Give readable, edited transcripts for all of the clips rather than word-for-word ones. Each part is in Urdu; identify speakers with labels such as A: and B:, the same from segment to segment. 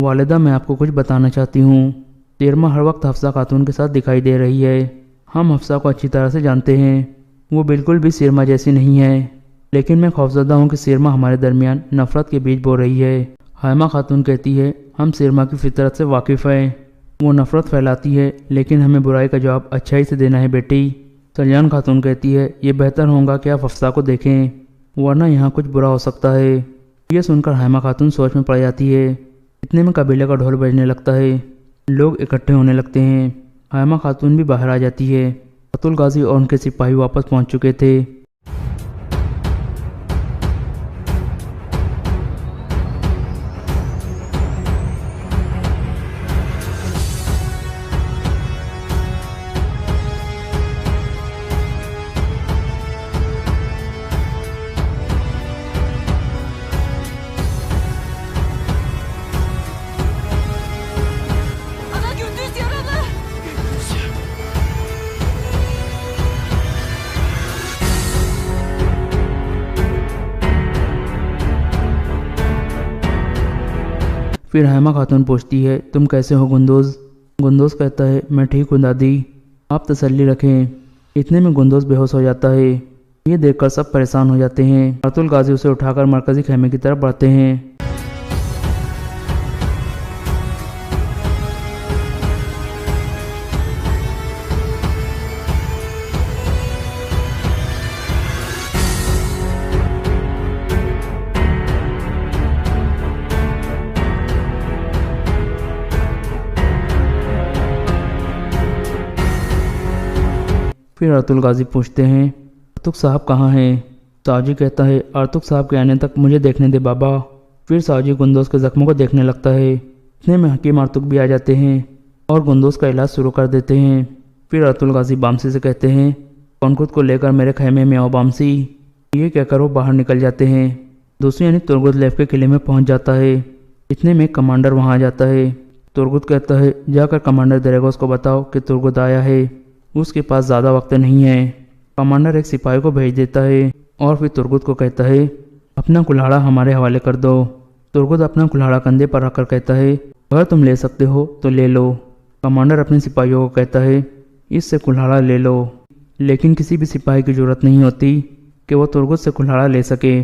A: والدہ میں آپ کو کچھ بتانا چاہتی ہوں۔ سیرما ہر وقت حفصہ خاتون کے ساتھ دکھائی دے رہی ہے۔ ہم حفصہ کو اچھی طرح سے جانتے ہیں، وہ بالکل بھی سیرما جیسی نہیں ہے، لیکن میں خوفزدہ ہوں کہ سیرما ہمارے درمیان نفرت کے بیج بو رہی ہے۔ حائمہ خاتون کہتی ہے ہم سیرما کی فطرت سے واقف ہیں، وہ نفرت پھیلاتی ہے لیکن ہمیں برائی کا جواب اچھائی سے دینا ہے بیٹی۔ سلیان خاتون کہتی ہے یہ بہتر ہوگا کہ آپ حفصہ کو دیکھیں، ورنہ یہاں کچھ برا ہو سکتا ہے۔ یہ سن کر حائمہ خاتون سوچ میں پڑ جاتی ہے۔ اتنے میں قبیلے کا ڈھول بجنے لگتا ہے، لوگ اکٹھے ہونے لگتے ہیں۔ حائمہ خاتون بھی باہر آ جاتی ہے۔ فتح الغازی اور ان کے سپاہی واپس پہنچ چکے تھے۔
B: Ana gündüz yaralı.
A: پھر حائمہ خاتون پوچھتی ہے تم کیسے ہو گندوز؟ گندوز کہتا ہے میں ٹھیک ہوں دادی، آپ تسلی رکھیں۔ اتنے میں گندوز بے ہوش ہو جاتا ہے۔ یہ دیکھ کر سب پریشان ہو جاتے ہیں۔ فتح الغازی اسے اٹھا کر مرکزی خیمے کی طرف بڑھتے ہیں۔ پھر ارطغرل غازی پوچھتے ہیں ارطغرل صاحب کہاں ہیں؟ ساجی کہتا ہے ارطغرل صاحب کے آنے تک مجھے دیکھنے دے بابا۔ پھر ساجی گندوز کے زخموں کو دیکھنے لگتا ہے۔ اتنے میں حکیم ارطغرل بھی آ جاتے ہیں اور گندوز کا علاج شروع کر دیتے ہیں۔ پھر ارطغرل غازی بامسی سے کہتے ہیں کنکت کو لے کر میرے خیمے میں آؤ بامسی۔ یہ کہہ کر وہ باہر نکل جاتے ہیں۔ دوسری یعنی ترگت لیف کے قلعے میں پہنچ جاتا ہے۔ اتنے میں کمانڈر وہاں آ جاتا ہے۔ ترگت کہتا ہے جا کر کمانڈر دریگوس کو بتاؤ کہ ترگت آیا ہے، اس کے پاس زیادہ وقت نہیں ہے۔ کمانڈر ایک سپاہی کو بھیج دیتا ہے اور پھر ترگت کو کہتا ہے اپنا کلہاڑا ہمارے حوالے کر دو۔ ترگت اپنا کلہاڑا کندھے پر رکھ کر کہتا ہے اگر تم لے سکتے ہو تو لے لو۔ کمانڈر اپنے سپاہیوں کو کہتا ہے اس سے کلہاڑا لے لو، لیکن کسی بھی سپاہی کی ضرورت نہیں ہوتی کہ وہ ترگت سے کلہاڑا لے سکے۔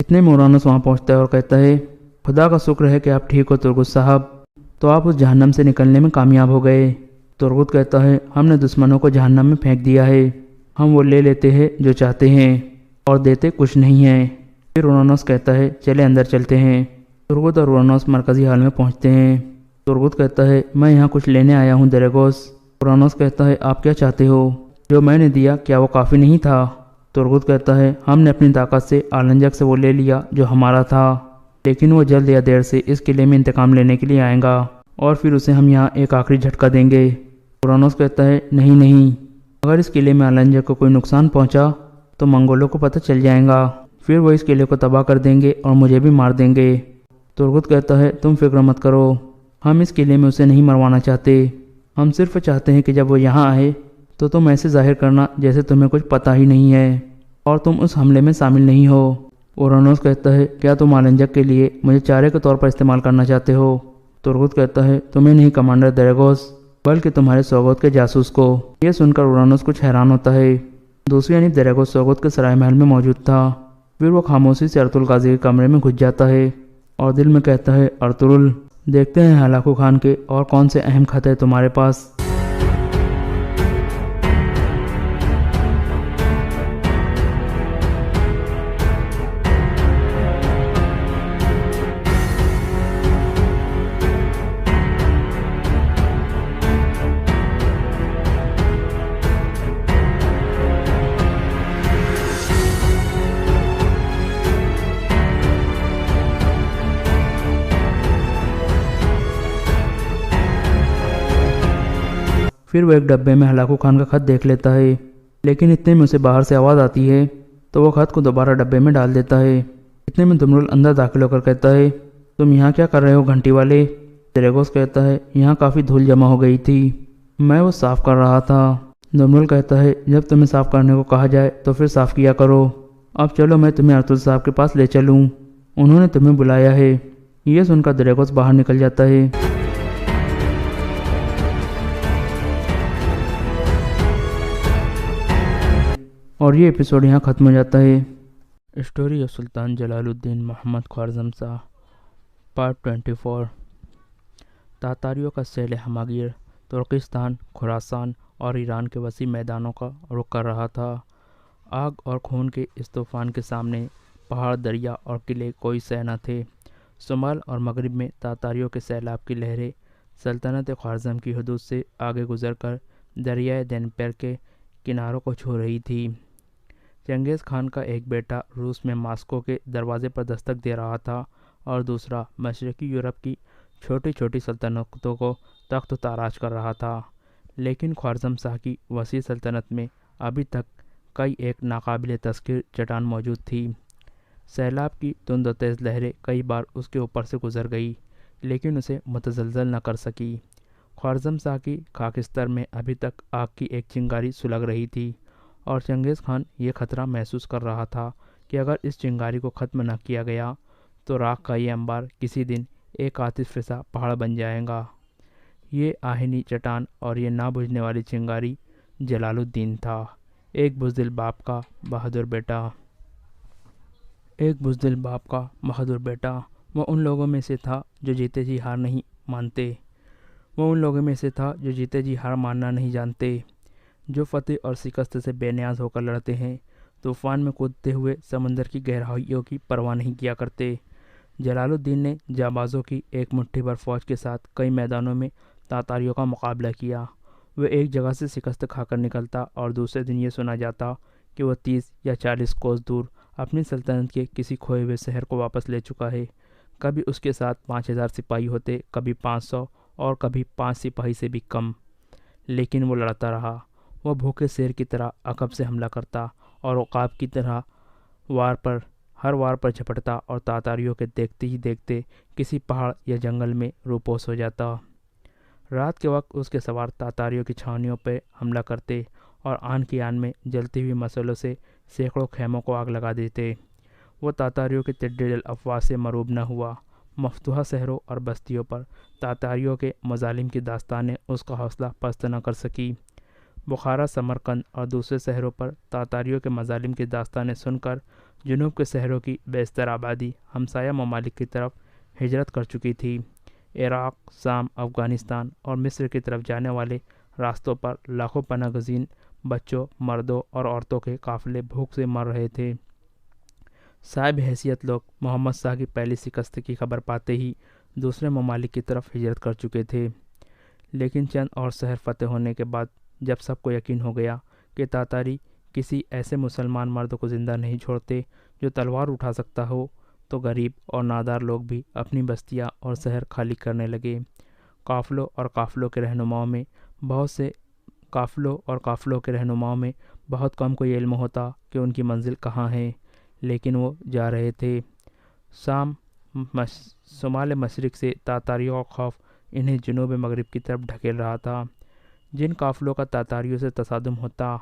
A: اتنے میں اورانوس وہاں پہنچتا ہے اور کہتا ہے خدا کا شکر ہے کہ آپ ٹھیک ہو ترگت صاحب، تو آپ اس جہنم سے نکلنے میں کامیاب ہو گئے۔ ترگت کہتا ہے ہم نے دشمنوں کو جہنم میں پھینک دیا ہے، ہم وہ لے لیتے ہیں جو چاہتے ہیں اور دیتے کچھ نہیں ہیں۔ پھر اورانوس کہتا ہے چلے اندر چلتے ہیں۔ ترگت اور اورانوس مرکزی حال میں پہنچتے ہیں۔ ترگت کہتا ہے میں یہاں کچھ لینے آیا ہوں دریگوس۔ اورانوس کہتا ہے آپ کیا چاہتے ہو؟ جو میں نے دیا کیا وہ کافی نہیں تھا؟ ترگت کہتا ہے ہم نے اپنی طاقت سے آلنجک سے وہ لے لیا جو ہمارا تھا، لیکن وہ جلد یا دیر سے اس قلعے میں انتقام لینے کے لیے آئے گا اور پھر اسے ہم یہاں ایک آخری جھٹکا دیں گے۔ اورانوس کہتا ہے نہیں نہیں، اگر اس قلعے میں آلنجک کو کوئی نقصان پہنچا تو منگولوں کو پتہ چل جائے گا، پھر وہ اس قلعے کو تباہ کر دیں گے اور مجھے بھی مار دیں گے۔ ترگت کہتا ہے تم فکر مت کرو، ہم اس قلعے میں اسے نہیں مروانا چاہتے، ہم صرف چاہتے ہیں کہ جب وہ یہاں آئے تو تم ایسے ظاہر کرنا جیسے تمہیں کچھ پتہ ہی نہیں ہے اور تم اس حملے میں شامل نہیں ہو۔ اورانوس کہتا ہے کیا تم آلنجک کے لیے مجھے چارے کے طور پر استعمال کرنا چاہتے ہو؟ ترگت کہتا ہے تمہیں نہیں کمانڈر دریگوس، بلکہ تمہارے سوگوت کے جاسوس کو۔ یہ سن کر اورانوس کچھ حیران ہوتا ہے۔ دوسری یعنی دریگوس سوگوت کے سرائے محل میں موجود تھا۔ پھر وہ خاموشی سے ارطغرل غازی کے کمرے میں گھس جاتا ہے اور دل میں کہتا ہے ارطغرل دیکھتے ہیں ہلاکو خان کے اور کون سے اہم خط ہے تمہارے پاس۔ پھر وہ ایک ڈبے میں ہلاکو خان کا خط دیکھ لیتا ہے، لیکن اتنے میں اسے باہر سے آواز آتی ہے تو وہ خط کو دوبارہ ڈبے میں ڈال دیتا ہے۔ اتنے میں دمرل اندر داخل ہو کر کہتا ہے تم یہاں کیا کر رہے ہو گھنٹی والے؟ دریگوس کہتا ہے یہاں کافی دھول جمع ہو گئی تھی، میں وہ صاف کر رہا تھا۔ دمرل کہتا ہے جب تمہیں صاف کرنے کو کہا جائے تو پھر صاف کیا کرو۔ اب چلو میں تمہیں ارطغرل صاحب کے پاس لے چلوں، انہوں نے تمہیں بلایا ہے۔ یہ سن کر دریغوز باہر نکل جاتا ہے۔ اور یہ ایپیسوڈ یہاں ختم ہو جاتا ہے۔ Story of Sultan Jalal Uddin Muhammad Khwarazm Shah part 24۔ تاتاریوں کا سیل ہماگیر ترکستان، خراسان اور ایران کے وسیع میدانوں کا رخ کر رہا تھا۔ آگ اور خون کے اس طوفان کے سامنے پہاڑ، دریا اور قلعے کوئی سہ نہ تھے۔ شمال اور مغرب میں تاتاریوں کے سیلاب کی لہریں سلطنت خوارزم کی حدود سے آگے گزر کر دریائے دنیپر کے کناروں کو چھو رہی تھی۔ چنگیز خان کا ایک بیٹا روس میں ماسکو کے دروازے پر دستک دے رہا تھا اور دوسرا مشرقی یورپ کی چھوٹی چھوٹی سلطنتوں کو تخت و تاراج کر رہا تھا۔ لیکن خوارزم شاہ کی وسیع سلطنت میں ابھی تک کئی ایک ناقابل تذکیر چٹان موجود تھی۔ سیلاب کی تند و تیز لہریں کئی بار اس کے اوپر سے گزر گئی، لیکن اسے متزلزل نہ کر سکی۔ خوارزم شاہ کی خاکستر میں ابھی تک آگ کی ایک چنگاری سلگ رہی تھی، اور چنگیز خان یہ خطرہ محسوس کر رہا تھا کہ اگر اس چنگاری کو ختم نہ کیا گیا تو راکھ کا یہ انبار کسی دن ایک آتش فشاں پہاڑ بن جائے گا۔ یہ آہنی چٹان اور یہ نہ بجھنے والی چنگاری جلال الدین تھا، ایک بزدل باپ کا بہادر بیٹا۔ وہ ان لوگوں میں سے تھا جو جیتے جی ہار نہیں مانتے۔ وہ ان لوگوں میں سے تھا جو جیتے جی ہار ماننا نہیں جانتے، جو فتح اور شکست سے بے نیاز ہو کر لڑتے ہیں، طوفان میں کودتے ہوئے سمندر کی گہرائیوں کی پرواہ نہیں کیا کرتے۔ جلال الدین نے جانبازوں کی ایک مٹھی بھر فوج کے ساتھ کئی میدانوں میں تاتاریوں کا مقابلہ کیا۔ وہ ایک جگہ سے شکست کھا کر نکلتا اور دوسرے دن یہ سنا جاتا کہ وہ 30 یا 40 کوس دور اپنی سلطنت کے کسی کھوئے ہوئے شہر کو واپس لے چکا ہے۔ کبھی اس کے ساتھ 5000 سپاہی ہوتے، کبھی 500 اور کبھی 5 سپاہی سے بھی کم، لیکن وہ لڑتا رہا۔ وہ بھوکے شیر کی طرح عقب سے حملہ کرتا اور عقاب کی طرح ہر وار پر جھپٹتا اور تاتاریوں کے دیکھتے ہی دیکھتے کسی پہاڑ یا جنگل میں روپوش ہو جاتا۔ رات کے وقت اس کے سوار تاتاریوں کی چھاؤنیوں پہ حملہ کرتے اور آن کی آن میں جلتی ہوئی مسلوں سے سینکڑوں خیموں کو آگ لگا دیتے۔ وہ تاتاریوں کے ٹڈے دل افواہ سے مروب نہ ہوا۔ مفتوحہ شہروں اور بستیوں پر تاتاریوں کے مظالم کی داستانیں اس کا حوصلہ پست نہ کر سکی۔ بخارا، سمرقند اور دوسرے شہروں پر تاتاریوں کے مظالم کی داستانیں سن کر جنوب کے شہروں کی بیشتر آبادی ہمسایہ ممالک کی طرف ہجرت کر چکی تھی۔ عراق، شام، افغانستان اور مصر کی طرف جانے والے راستوں پر لاکھوں پناہ گزین بچوں، مردوں اور عورتوں کے قافلے بھوک سے مر رہے تھے۔ صاحب حیثیت لوگ محمد شاہ کی پہلی شکست کی خبر پاتے ہی دوسرے ممالک کی طرف ہجرت کر چکے تھے۔ لیکن چند اور شہر فتح ہونے کے بعد جب سب کو یقین ہو گیا کہ تاتاری کسی ایسے مسلمان مرد کو زندہ نہیں چھوڑتے جو تلوار اٹھا سکتا ہو، تو غریب اور نادار لوگ بھی اپنی بستیاں اور شہر خالی کرنے لگے۔ قافلوں اور قافلوں کے رہنماؤں میں بہت کم کو یہ علم ہوتا کہ ان کی منزل کہاں ہے، لیکن وہ جا رہے تھے۔ شمال مشرق سے تاتاریوں کا خوف انہیں جنوب مغرب کی طرف ڈھکیل رہا تھا۔ جن قافلوں کا تاتاریوں سے تصادم ہوتا،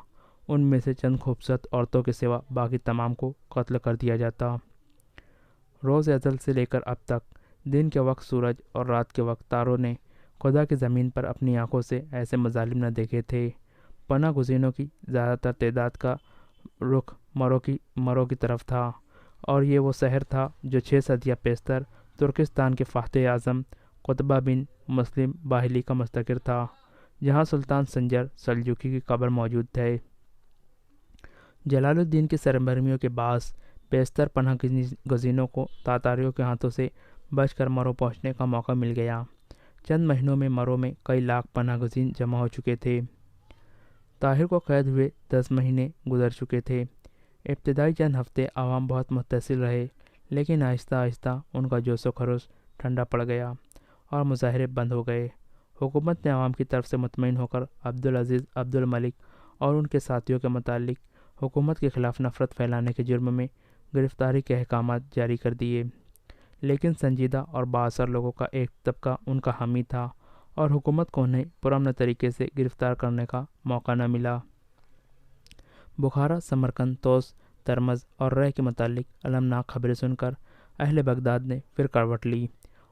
A: ان میں سے چند خوبصورت عورتوں کے سوا باقی تمام کو قتل کر دیا جاتا۔ روز ازل سے لے کر اب تک دن کے وقت سورج اور رات کے وقت تاروں نے خدا کی زمین پر اپنی آنکھوں سے ایسے مظالم نہ دیکھے تھے۔ پناہ گزینوں کی زیادہ تر تعداد کا رخ مرو کی طرف تھا، اور یہ وہ شہر تھا جو 6 صدیاں پیشتر ترکستان کے فاتح اعظم قطبہ بن مسلم باہلی کا مستقر تھا، جہاں سلطان سنجر سلجوقی کی قبر موجود ہے۔ جلال الدین کی سرگرمیوں کے باعث بیشتر پناہ گزینوں کو تاتاریوں کے ہاتھوں سے بچ کر مرو پہنچنے کا موقع مل گیا۔ چند مہینوں میں مرو میں کئی لاکھ پناہ گزین جمع ہو چکے تھے۔ طاہر کو قید ہوئے 10 مہینے گزر چکے تھے۔ ابتدائی چند ہفتے عوام بہت متصل رہے، لیکن آہستہ آہستہ ان کا جوش و خروش ٹھنڈا پڑ گیا اور مظاہرے بند ہو گئے۔ حکومت نے عوام کی طرف سے مطمئن ہو کر عبدالعزیز عبد الملک اور ان کے ساتھیوں کے متعلق حکومت کے خلاف نفرت پھیلانے کے جرم میں گرفتاری کے احکامات جاری کر دیے، لیکن سنجیدہ اور بااثر لوگوں کا ایک طبقہ ان کا حامی تھا اور حکومت کو انہیں پرامن طریقے سے گرفتار کرنے کا موقع نہ ملا۔ بخارا، سمرقند، طوس، ترمز اور رے کے متعلق المناک خبریں سن کر اہل بغداد نے پھر کروٹ لی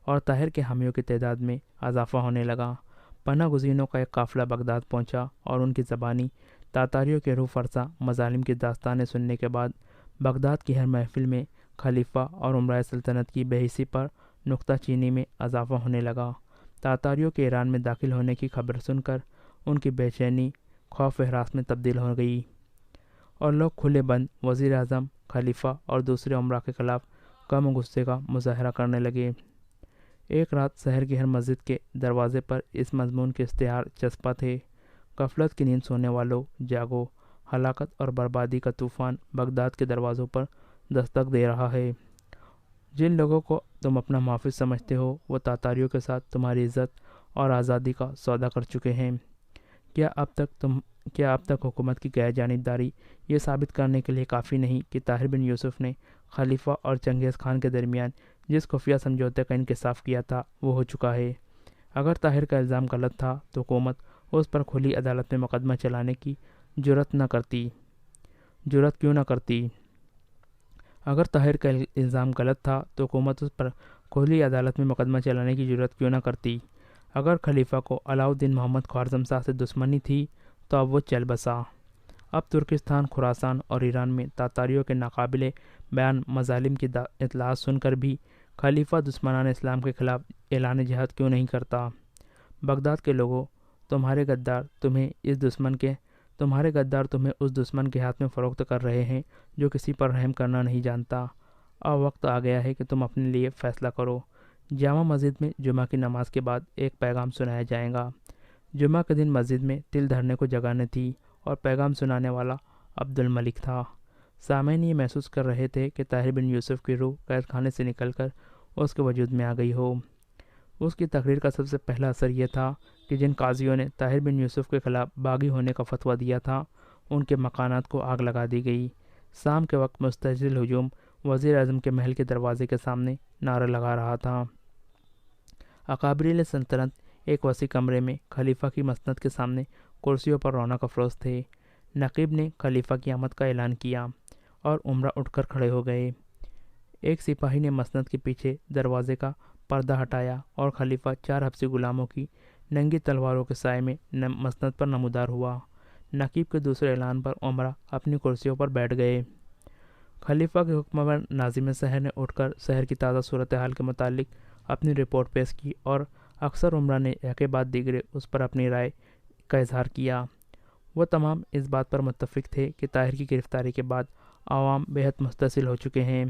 A: اور طاہر کے حامیوں کی تعداد میں اضافہ ہونے لگا۔ پناہ گزینوں کا ایک قافلہ بغداد پہنچا اور ان کی زبانی تاتاریوں کے روح فرسا مظالم کی داستانیں سننے کے بعد بغداد کی ہر محفل میں خلیفہ اور عمرۂ سلطنت کی بے حسی پر نکتہ چینی میں اضافہ ہونے لگا۔ تاتاریوں کے ایران میں داخل ہونے کی خبر سن کر ان کی بے چینی خوف و ہراس میں تبدیل ہو گئی اور لوگ کھلے بند وزیر اعظم، خلیفہ اور دوسرے عمرا کے خلاف غم و غصے کا مظاہرہ کرنے لگے۔ ایک رات شہر کی ہر مسجد کے دروازے پر اس مضمون کے اشتہار چسپاں تھے: غفلت کی نیند سونے والوں جاگو، ہلاکت اور بربادی کا طوفان بغداد کے دروازوں پر دستک دے رہا ہے۔ جن لوگوں کو تم اپنا محافظ سمجھتے ہو وہ تاتاریوں کے ساتھ تمہاری عزت اور آزادی کا سودا کر چکے ہیں۔ کیا اب تک حکومت کی غیر جانبداری یہ ثابت کرنے کے لیے کافی نہیں کہ طاہر بن یوسف نے خلیفہ اور چنگیز خان کے درمیان جس خفیہ سمجھوتے کا انکشاف کیا تھا وہ ہو چکا ہے؟ اگر طاہر کا الزام غلط تھا تو حکومت اس پر کھلی عدالت میں مقدمہ چلانے کی جرات کیوں نہ کرتی؟ اگر طاہر کا الزام غلط تھا تو حکومت اس پر کھلی عدالت میں مقدمہ چلانے کی جرات کیوں نہ کرتی؟ اگر خلیفہ کو علاؤالدین محمد خوارزم شاہ سے دشمنی تھی تو اب وہ چل بسا۔ اب ترکستان، خراسان اور ایران میں تاتاریوں کے ناقابل بیان مظالم کی اطلاعات سن کر بھی خلیفہ دشمنان اسلام کے خلاف اعلان جہاد کیوں نہیں کرتا؟ بغداد کے لوگوں، تمہارے غدار تمہیں اس دشمن کے ہاتھ میں فروخت کر رہے ہیں جو کسی پر رحم کرنا نہیں جانتا۔ اب وقت آ گیا ہے کہ تم اپنے لیے فیصلہ کرو۔ جامع مسجد میں جمعہ کی نماز کے بعد ایک پیغام سنایا جائے گا۔ جمعہ کے دن مسجد میں تل دھرنے کو جگہ نہ تھی اور پیغام سنانے والا عبد الملک تھا۔ سامعین یہ محسوس کر رہے تھے کہ طاہر بن یوسف کی روح قید خانے سے نکل کر اس کے وجود میں آ گئی ہو۔ اس کی تقریر کا سب سے پہلا اثر یہ تھا کہ جن قاضیوں نے طاہر بن یوسف کے خلاف باغی ہونے کا فتویٰ دیا تھا ان کے مکانات کو آگ لگا دی گئی۔ شام کے وقت مستعجل ہجوم وزیر اعظم کے محل کے دروازے کے سامنے نعرہ لگا رہا تھا۔ اکابرین سلطنت ایک وسیع کمرے میں خلیفہ کی مسند کے سامنے کرسیوں پر رونق افروز تھے۔ نقیب نے خلیفہ کی آمد کا اعلان کیا اور عمرہ اٹھ کر کھڑے ہو گئے۔ ایک سپاہی نے مسند کے پیچھے دروازے کا پردہ ہٹایا اور خلیفہ 4 حبشی غلاموں کی ننگی تلواروں کے سائے میں مسند پر نمودار ہوا۔ نقیب کے دوسرے اعلان پر عمرہ اپنی کرسیوں پر بیٹھ گئے۔ خلیفہ کے حکم پر ناظم شہر نے اٹھ کر شہر کی تازہ صورتحال کے متعلق اپنی رپورٹ پیش کی اور اکثر عمرہ نے یکے بعد دیگرے اس پر اپنی رائے کا اظہار کیا۔ وہ تمام اس بات پر متفق تھے کہ طاہر کی گرفتاری کے بعد عوام بےحد مستحصل ہو چکے ہیں۔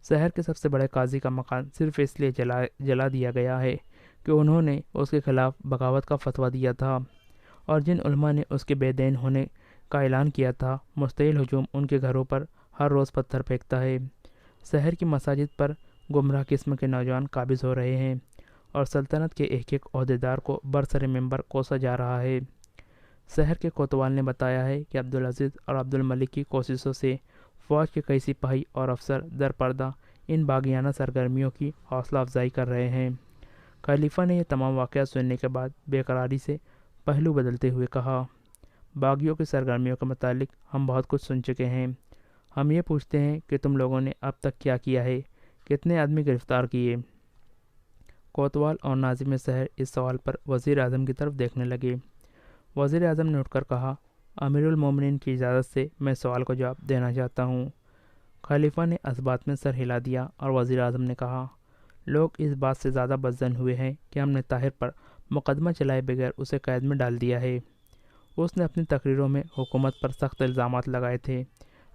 A: شہر کے سب سے بڑے قاضی کا مکان صرف اس لیے جلا دیا گیا ہے کہ انہوں نے اس کے خلاف بغاوت کا فتویٰ دیا تھا، اور جن علماء نے اس کے بے دین ہونے کا اعلان کیا تھا مشتعل ہجوم ان کے گھروں پر ہر روز پتھر پھینکتا ہے۔ شہر کی مساجد پر گمراہ قسم کے نوجوان قابض ہو رہے ہیں اور سلطنت کے ایک ایک عہدیدار کو برسر ممبر کوسا جا رہا ہے۔ شہر کے کوتوال نے بتایا ہے کہ عبدالعزیز اور عبد الملک کی کوششوں سے فوج کے کئی سپاہی اور افسر در پردہ ان باغیانہ سرگرمیوں کی حوصلہ افزائی کر رہے ہیں۔ خلیفہ نے یہ تمام واقعات سننے کے بعد بے قراری سے پہلو بدلتے ہوئے کہا: باغیوں کی سرگرمیوں کے متعلق ہم بہت کچھ سن چکے ہیں۔ ہم یہ پوچھتے ہیں کہ تم لوگوں نے اب تک کیا کیا ہے، کتنے آدمی گرفتار کیے؟ کوتوال اور ناظم شہر اس سوال پر وزیر اعظم کی طرف دیکھنے لگے۔ وزیر اعظم نے اٹھ کر کہا: امیر المومنین کی اجازت سے میں سوال کو جواب دینا چاہتا ہوں۔ خلیفہ نے اس بات میں سر ہلا دیا اور وزیر اعظم نے کہا: لوگ اس بات سے زیادہ بدظن ہوئے ہیں کہ ہم نے طاہر پر مقدمہ چلائے بغیر اسے قید میں ڈال دیا ہے۔ اس نے اپنی تقریروں میں حکومت پر سخت الزامات لگائے تھے۔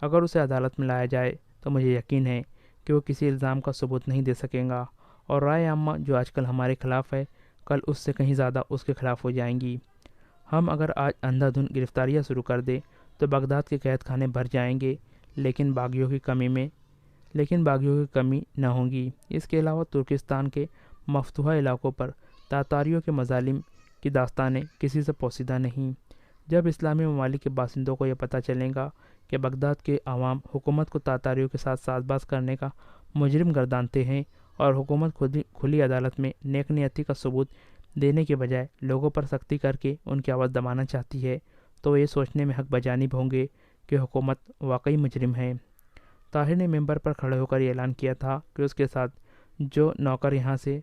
A: اگر اسے عدالت میں لایا جائے تو مجھے یقین ہے کہ وہ کسی الزام کا ثبوت نہیں دے سکیں گا، اور رائے عامہ جو آج کل ہمارے خلاف ہے کل اس سے کہیں زیادہ اس کے خلاف ہو جائیں گی۔ ہم اگر آج اندھا دھند گرفتاریاں شروع کر دیں تو بغداد کے قید خانے بھر جائیں گے، لیکن باغیوں کی کمی نہ ہوگی۔ اس کے علاوہ ترکستان کے مفتوحہ علاقوں پر تاتاریوں کے مظالم کی داستانیں کسی سے پوشیدہ نہیں۔ جب اسلامی ممالک کے باشندوں کو یہ پتہ چلے گا کہ بغداد کے عوام حکومت کو تاتاریوں کے ساتھ ساز باز کرنے کا مجرم گردانتے ہیں اور حکومت کھلی عدالت میں نیک نیتی کا ثبوت دینے کے بجائے لوگوں پر سختی کر کے ان کی آواز دبانا چاہتی ہے، تو وہ یہ سوچنے میں حق بجانب ہوں گے کہ حکومت واقعی مجرم ہے۔ طاہر نے ممبر پر کھڑے ہو کر یہ اعلان کیا تھا کہ اس کے ساتھ جو نوکر یہاں سے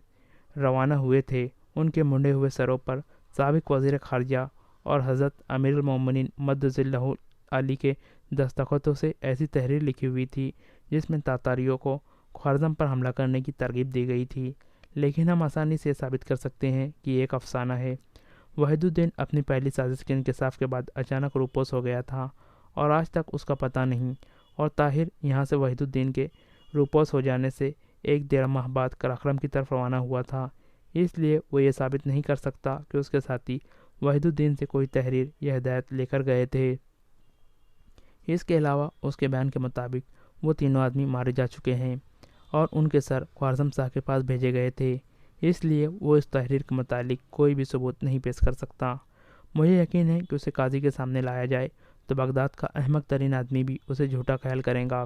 A: روانہ ہوئے تھے ان کے منڈے ہوئے سروں پر سابق وزیر خارجہ اور حضرت امیر المومنین مدظ اللہ علی کے دستخطوں سے ایسی تحریر لکھی ہوئی تھی جس میں تاتاریوں کو خوارزم پر حملہ کرنے کی ترغیب دی گئی تھی، لیکن ہم آسانی سے ثابت کر سکتے ہیں کہ یہ ایک افسانہ ہے۔ وحید الدین اپنی پہلی سازش کے انکشاف کے بعد اچانک روپوش ہو گیا تھا اور آج تک اس کا پتہ نہیں، اور طاہر یہاں سے وحید الدین کے روپوش ہو جانے سے 1.5 ماہ بعد قراقرم کی طرف روانہ ہوا تھا، اس لیے وہ یہ ثابت نہیں کر سکتا کہ اس کے ساتھی وحید الدین سے کوئی تحریر یا ہدایت لے کر گئے تھے۔ اس کے علاوہ اس کے بیان کے مطابق وہ تینوں آدمی مارے جا چکے ہیں اور ان کے سر خوارزم شاہ کے پاس بھیجے گئے تھے، اس لیے وہ اس تحریر کے متعلق کوئی بھی ثبوت نہیں پیش کر سکتا۔ مجھے یقین ہے کہ اسے قاضی کے سامنے لایا جائے تو بغداد کا احمق ترین آدمی بھی اسے جھوٹا خیال کرے گا۔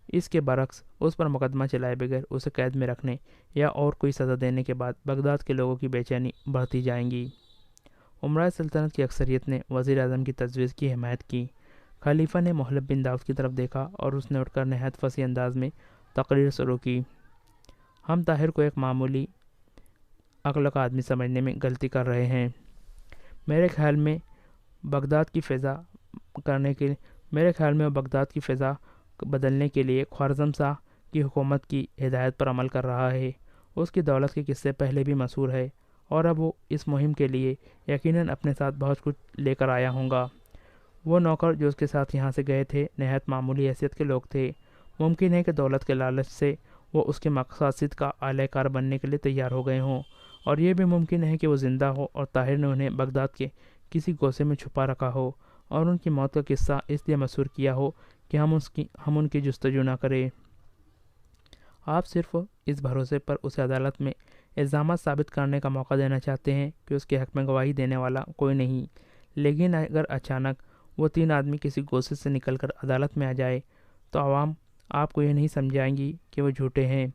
A: اس کے برعکس اس پر مقدمہ چلائے بغیر اسے قید میں رکھنے یا اور کوئی سزا دینے کے بعد بغداد کے لوگوں کی بے چینی بڑھتی جائیں گی۔ امراء سلطنت کی اکثریت نے وزیر اعظم کی تجویز کی حمایت کی۔ خلیفہ نے محلب بن داؤد کی طرف دیکھا اور اس نے اٹھ کر نہایت فصیح انداز میں تقریر شروع کی۔ ہم طاہر کو ایک معمولی عقل کا آدمی سمجھنے میں غلطی کر رہے ہیں۔ میرے خیال میں بغداد کی فضا بدلنے کے لیے خوارزم شاہ کی حکومت کی ہدایت پر عمل کر رہا ہے۔ اس کی دولت کے قصے پہلے بھی مشہور ہے اور اب وہ اس مہم کے لیے یقیناً اپنے ساتھ بہت کچھ لے کر آیا ہوں گا۔ وہ نوکر جو اس کے ساتھ یہاں سے گئے تھے نہایت معمولی حیثیت کے لوگ تھے۔ ممکن ہے کہ دولت کے لالچ سے وہ اس کے مقاصد کا اعلی کار بننے کے لیے تیار ہو گئے ہوں، اور یہ بھی ممکن ہے کہ وہ زندہ ہو اور طاہر نے انہیں بغداد کے کسی گوشے میں چھپا رکھا ہو اور ان کی موت کا قصہ اس لیے مشہور کیا ہو کہ ہم ان کی جستجو نہ کریں۔ آپ صرف اس بھروسے پر اسے عدالت میں الزامات ثابت کرنے کا موقع دینا چاہتے ہیں کہ اس کے حق میں گواہی دینے والا کوئی نہیں، لیکن اگر اچانک وہ 3 آدمی کسی گوشے سے نکل کر عدالت میں آ جائے تو عوام آپ کو یہ نہیں سمجھائیں گی کہ وہ جھوٹے ہیں۔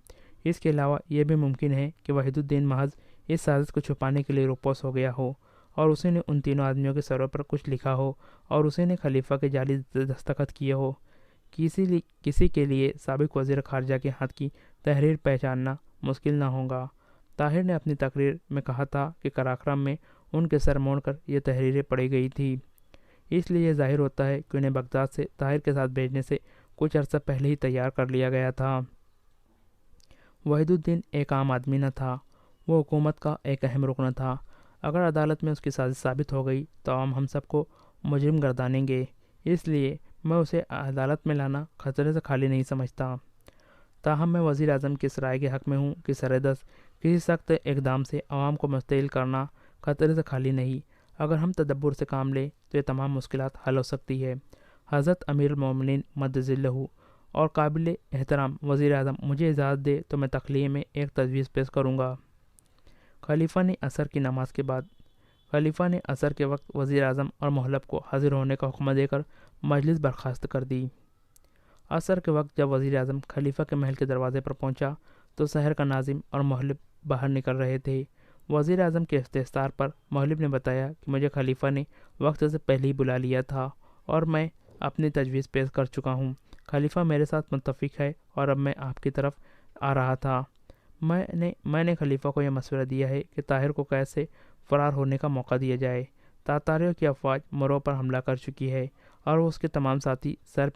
A: اس کے علاوہ یہ بھی ممکن ہے کہ وحید الدین محض اس سازش کو چھپانے کے لیے روپوش ہو گیا ہو اور اسی نے ان تینوں آدمیوں کے سروں پر کچھ لکھا ہو اور اسی نے خلیفہ کے جعلی دستخط کیے ہو۔ کسی کے لیے سابق وزیر خارجہ کے ہاتھ کی تحریر پہچاننا مشکل نہ ہوگا۔ طاہر نے اپنی تقریر میں کہا تھا کہ قراقرم میں ان کے سر موڑ کر یہ تحریریں پڑھی گئی تھی، اس لیے یہ ظاہر ہوتا ہے کہ انہیں بغداد سے طاہر کے ساتھ بھیجنے سے کچھ عرصہ پہلے ہی تیار کر لیا گیا تھا۔ وحید الدین ایک عام آدمی نہ تھا، وہ حکومت کا ایک اہم رکن تھا۔ اگر عدالت میں اس کی سازش ثابت ہو گئی تو عوام ہم سب کو مجرم گردانیں گے، اس لیے میں اسے عدالت میں لانا خطرے سے خالی نہیں سمجھتا۔ تاہم میں وزیر اعظم کی اس رائے کے حق میں ہوں کہ سردست کسی سخت اقدام سے عوام کو مستعل کرنا خطرے سے خالی نہیں۔ اگر ہم تدبر سے کام لیں تو یہ تمام مشکلات حل ہو سکتی ہے۔ حضرت امیر المومنین مدظ اللہ اور قابل احترام وزیر اعظم مجھے اجازت دے تو میں تخلیہ میں ایک تجویز پیش کروں گا۔ خلیفہ نے عصر کے وقت وزیر اعظم اور محلب کو حاضر ہونے کا حکم دے کر مجلس برخاست کر دی۔ عصر کے وقت جب وزیر اعظم خلیفہ کے محل کے دروازے پر پہنچا تو شہر کا ناظم اور محلب باہر نکل رہے تھے۔ وزیر اعظم کے استفسار پر محلب نے بتایا کہ مجھے خلیفہ نے وقت سے پہلے ہی بلا لیا تھا اور میں اپنی تجویز پیش کر چکا ہوں۔ خلیفہ میرے ساتھ متفق ہے اور اب میں آپ کی طرف آ رہا تھا۔ میں نے خلیفہ کو یہ مشورہ دیا ہے کہ طاہر کو قید سے فرار ہونے کا موقع دیا جائے۔ تاتاریوں کی افواج مرو پر حملہ کر چکی ہے اور اس کے تمام ساتھی سر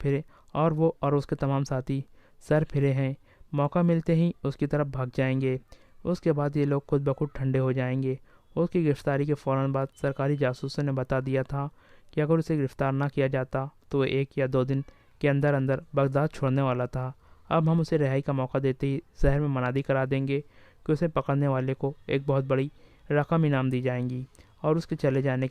A: پھرے ہیں۔ موقع ملتے ہی اس کی طرف بھاگ جائیں گے۔ اس کے بعد یہ لوگ خود بخود ٹھنڈے ہو جائیں گے۔ اس کی گرفتاری کے فوراً بعد سرکاری جاسوسوں نے بتا دیا تھا کہ اگر اسے گرفتار نہ کیا جاتا تو وہ 1 یا 2 دن کے اندر بغداد چھوڑنے والا تھا۔ اب ہم اسے رہائی کا موقع دیتے ہی شہر میں منادی کرا دیں گے کہ اسے پکڑنے والے کو ایک بہت بڑی رقم انعام دی جائیں گی، اور اس کے چلے جانے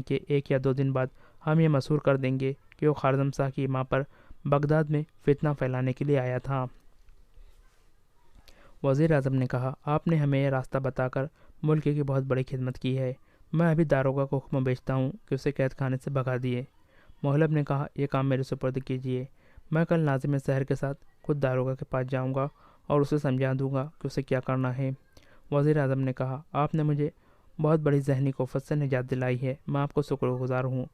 A: کے 1 یا 2 دن بعد ہم یہ مشہور کر دیں گے کہ وہ خوارزم شاہ کی ماں پر بغداد میں فتنہ پھیلانے کے لیے آیا تھا۔ وزیر اعظم نے کہا، آپ نے ہمیں یہ راستہ بتا کر ملک کی بہت بڑی خدمت کی ہے۔ میں ابھی داروغہ کو حکم بھیجتا ہوں کہ اسے قید خانے سے بھگا دیے۔ محلب نے کہا، یہ کام میرے سپرد کیجیے۔ میں کل ناظم شہر کے ساتھ خود داروغہ کے پاس جاؤں گا اور اسے سمجھا دوں گا کہ اسے کیا کرنا ہے۔ وزیر اعظم نے کہا، آپ نے مجھے بہت بڑی ذہنی کوفت سے نجات دلائی ہے، میں آپ کو شکر گزار ہوں۔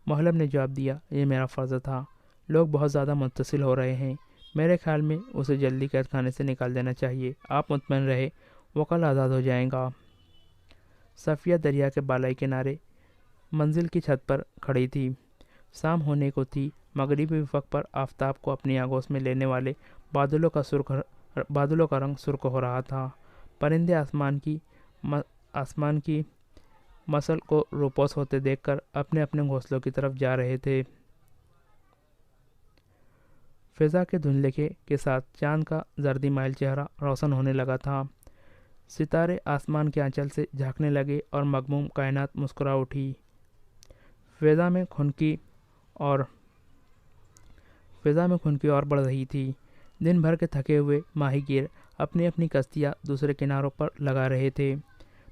A: محلب نے جواب دیا، یہ میرا فرض تھا۔ لوگ بہت زیادہ متصل ہو رہے ہیں، میرے خیال میں اسے جلدی قید خانے سے نکال دینا چاہیے۔ آپ مطمئن رہے، وہ کل آزاد ہو جائے گا۔ صفیہ دریا کے بالائی کنارے منزل کی چھت پر کھڑی تھی۔ شام ہونے کو تھی۔ مغربی افق پر آفتاب کو اپنی آگوش میں لینے والے بادلوں کا رنگ سرخ ہو رہا تھا۔ پرندے آسمان کی مسل کو روپوش ہوتے دیکھ کر اپنے اپنے گھونسلوں کی طرف جا رہے تھے۔ فضا کے دھندلے کے ساتھ چاند کا زردی مائل چہرہ روشن ہونے لگا تھا۔ ستارے آسمان کے آنچل سے جھانکنے لگے اور مغموم کائنات مسکرا اٹھی۔ فضا میں خنکی اور بڑھ رہی تھی۔ دن بھر کے تھکے ہوئے ماہی گیر اپنی اپنی کشتیاں دوسرے کناروں پر لگا رہے تھے۔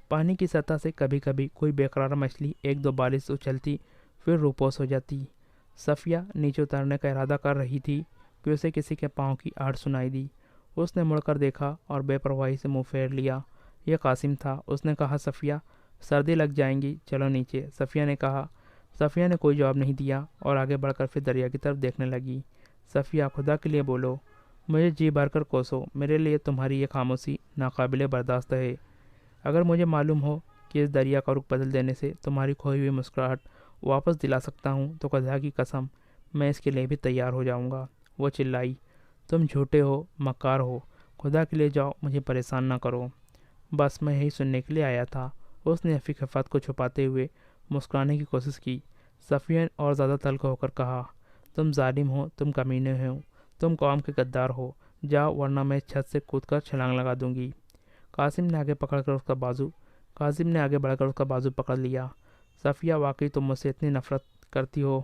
A: پانی کی سطح سے کبھی کبھی کوئی بے قرار مچھلی ایک دو بالش سے اچھلتی پھر روپوش ہو جاتی۔ صفیہ نیچے اترنے کا ارادہ کر رہی تھی کہ اسے کسی کے پاؤں کی آہٹ سنائی دی۔ اس نے مڑ کر دیکھا اور بے پرواہی سے منہ پھیر لیا۔ یہ قاسم تھا۔ اس نے کہا، صفیہ سردی لگ جائیں گی، چلو نیچے۔ صفیہ نے کوئی جواب نہیں دیا اور آگے بڑھ کر پھر دریا کی طرف دیکھنے لگی۔ صفیہ، خدا کے لیے بولو، مجھے جی بھر کر کوسو، میرے لیے تمہاری یہ خاموشی ناقابل برداشت ہے۔ اگر مجھے معلوم ہو کہ اس دریا کا رخ بدل دینے سے تمہاری کھوئی ہوئی مسکراہٹ واپس دلا سکتا ہوں تو خدا کی قسم میں اس کے لیے بھی تیار ہو جاؤں گا۔ وہ چلائی، تم جھوٹے ہو، مکار ہو، خدا کے لیے جاؤ، مجھے پریشان نہ کرو۔ بس میں یہی سننے کے لیے آیا تھا۔ اس نے اپنی خفت کو چھپاتے ہوئے مسکرانے کی کوشش کی۔ صفیہ نے اور زیادہ تلخ ہو کر کہا، تم ظالم ہو، تم کمینے ہو، تم قوم کے غدار ہو، جاؤ ورنہ میں اس چھت سے کود کر چھلانگ لگا دوں گی۔ قاسم نے آگے بڑھ کر اس کا بازو پکڑ لیا۔ صفیہ، واقعی تم مجھ سے اتنی نفرت کرتی ہو؟